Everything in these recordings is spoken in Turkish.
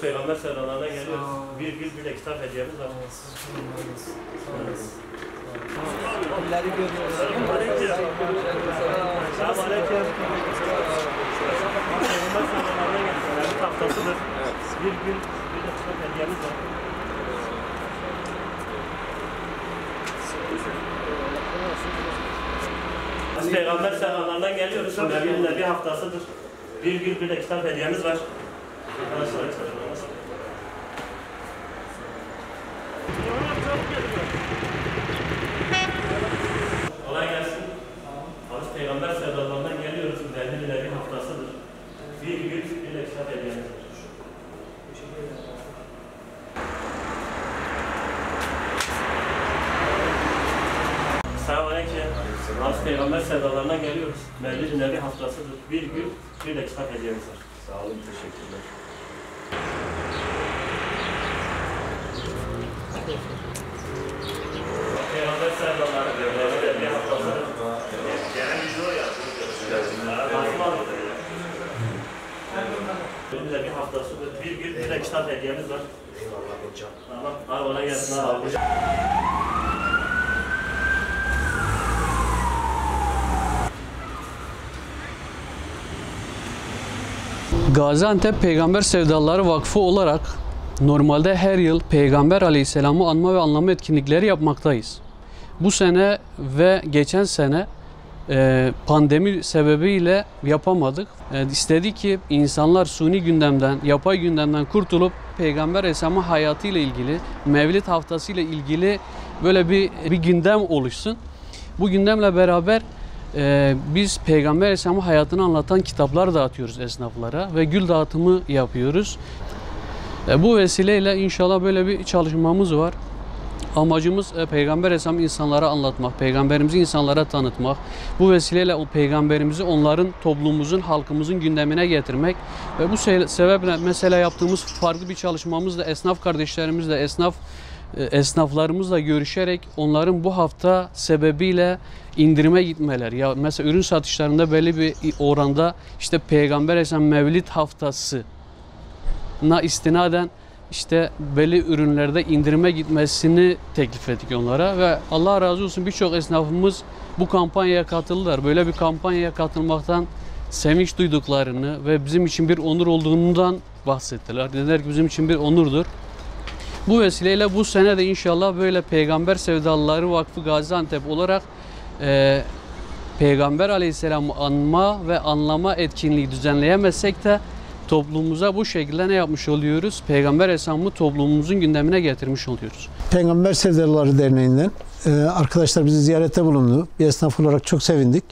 Peygamber selamlarına geliyoruz. Bir gül bir de kitap hediyemiz var. Elleri görüyoruz. Peygamber selamlarına geliyoruz. Haftasıdır. Bir gül bir de kitap hediyemiz var. Biz Peygamber selamlarından geliyoruz. Nebi'nin Nebi haftasıdır. Bir gül bir de kitap hediyemiz var. Arkadaşlar kolay gelsin. Biz Peygamber sevdalarından geliyoruz. Nebi'nin Nebi haftasıdır. Bir gül bir de kitap hediyemiz var. Selamünaleyküm. Biz Peygamber sevdalarından geliyoruz. Nebi'nin Nebi haftasıdır. Bir gül bir de kitap hediyemiz var. Sağ olun, teşekkürler. Peygamber sevdaları bir haftasıdır. Bir haftasıdır. Bir gün bir de kitap hediyemiz var. Eyvallah hocam. Tamam. Hadi ona gelsin abi. Gaziantep Peygamber Sevdaları Vakfı olarak normalde her yıl Peygamber Aleyhisselam'ı anma ve anlama etkinlikleri yapmaktayız. Bu sene ve geçen sene pandemi sebebiyle yapamadık. İstedik ki insanlar suni gündemden, yapay gündemden kurtulup Peygamber Aleyhisselam'ın hayatıyla ilgili, Mevlid Haftası ile ilgili böyle bir gündem oluşsun. Bu gündemle beraber biz Peygamber Aleyhisselam'ın hayatını anlatan kitaplar dağıtıyoruz esnaflara ve gül dağıtımı yapıyoruz. Bu vesileyle inşallah böyle bir çalışmamız var. Amacımız Peygamber Aleyhisselam'ı insanlara anlatmak, Peygamberimizi insanlara tanıtmak. Bu vesileyle o Peygamberimizi onların, toplumumuzun, halkımızın gündemine getirmek. Ve bu sebeple mesela yaptığımız farklı bir çalışmamız da esnaf kardeşlerimizle, esnaflarımızla görüşerek onların bu hafta sebebiyle indirime gitmeler. Ya mesela ürün satışlarında belli bir oranda işte Peygamber Aleyhisselam Mevlid Haftası'na istinaden işte belli ürünlerde indirime gitmesini teklif ettik onlara ve Allah razı olsun birçok esnafımız bu kampanyaya katıldılar. Böyle bir kampanyaya katılmaktan sevinç duyduklarını ve bizim için bir onur olduğundan bahsettiler. Dediler ki bizim için bir onurdur. Bu vesileyle bu sene de inşallah böyle Peygamber Sevdalıları Vakfı Gaziantep olarak Peygamber Aleyhisselam'ı anma ve anlama etkinliği düzenleyemezsek de toplumumuza bu şekilde ne yapmış oluyoruz? Peygamber Aleyhisselam'ı toplumumuzun gündemine getirmiş oluyoruz. Peygamber Sevdalıları Derneği'nden arkadaşlar bizi ziyarette bulundu. Bir esnaf olarak çok sevindik.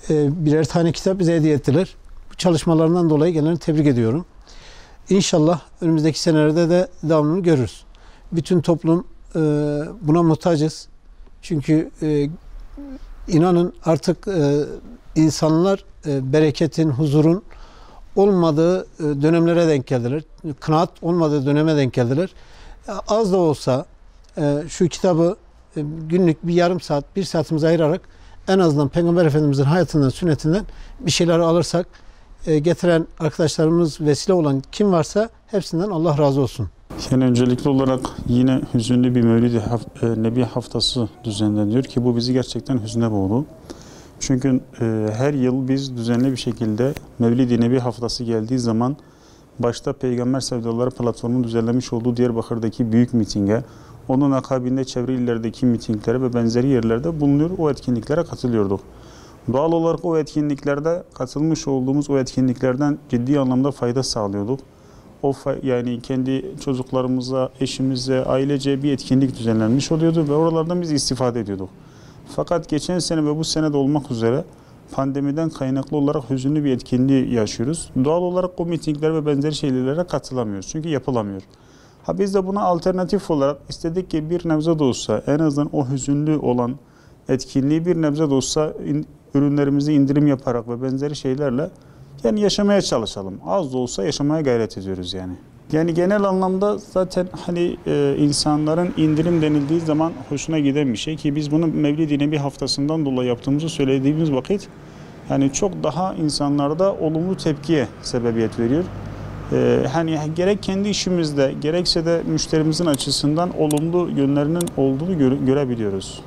Birer tane kitap bize hediye ettiler. Bu çalışmalarından dolayı kendilerini tebrik ediyorum. İnşallah önümüzdeki senelerde de devamını görürüz. Bütün toplum buna muhtacız. Çünkü inanın artık insanlar bereketin, huzurun olmadığı dönemlere denk geldiler. Kınaat olmadığı döneme denk geldiler. Az da olsa şu kitabı günlük bir yarım saat, bir saatimizi ayırarak en azından Peygamber Efendimiz'in hayatından, sünnetinden bir şeyler alırsak getiren arkadaşlarımız, vesile olan kim varsa hepsinden Allah razı olsun. Yani öncelikli olarak yine hüzünlü bir Mevlid Nebi Haftası düzenleniyor ki bu bizi gerçekten hüzne boğdu. Çünkü her yıl biz düzenli bir şekilde Mevlid-i Nebi Haftası geldiği zaman başta Peygamber Sevdaları platformunun düzenlemiş olduğu Diyarbakır'daki büyük mitinge, onun akabinde çevre illerdeki mitinglere ve benzeri yerlerde bulunuyor, o etkinliklere katılıyorduk. Doğal olarak o etkinliklerde katılmış olduğumuz o etkinliklerden ciddi anlamda fayda sağlıyorduk. Yani kendi çocuklarımıza, eşimize, ailece bir etkinlik düzenlenmiş oluyordu ve oralardan biz istifade ediyorduk. Fakat geçen sene ve bu sene de olmak üzere pandemiden kaynaklı olarak hüzünlü bir etkinliği yaşıyoruz. Doğal olarak o mitingler ve benzeri şeylere katılamıyoruz. Çünkü yapılamıyor. Biz de buna alternatif olarak istedik ki bir nebze de olsa en azından o hüzünlü olan etkinliği bir nebze de olsa ürünlerimizi indirim yaparak ve benzeri şeylerle yani yaşamaya çalışalım. Az da olsa yaşamaya gayret ediyoruz yani. Yani genel anlamda zaten hani insanların indirim denildiği zaman hoşuna giden bir şey ki biz bunu Mevlid-i Nebi haftasından dolayı yaptığımızı söylediğimiz vakit yani çok daha insanlarda olumlu tepkiye sebebiyet veriyor. Hani gerek kendi işimizde gerekse de müşterimizin açısından olumlu yönlerinin olduğunu görebiliyoruz.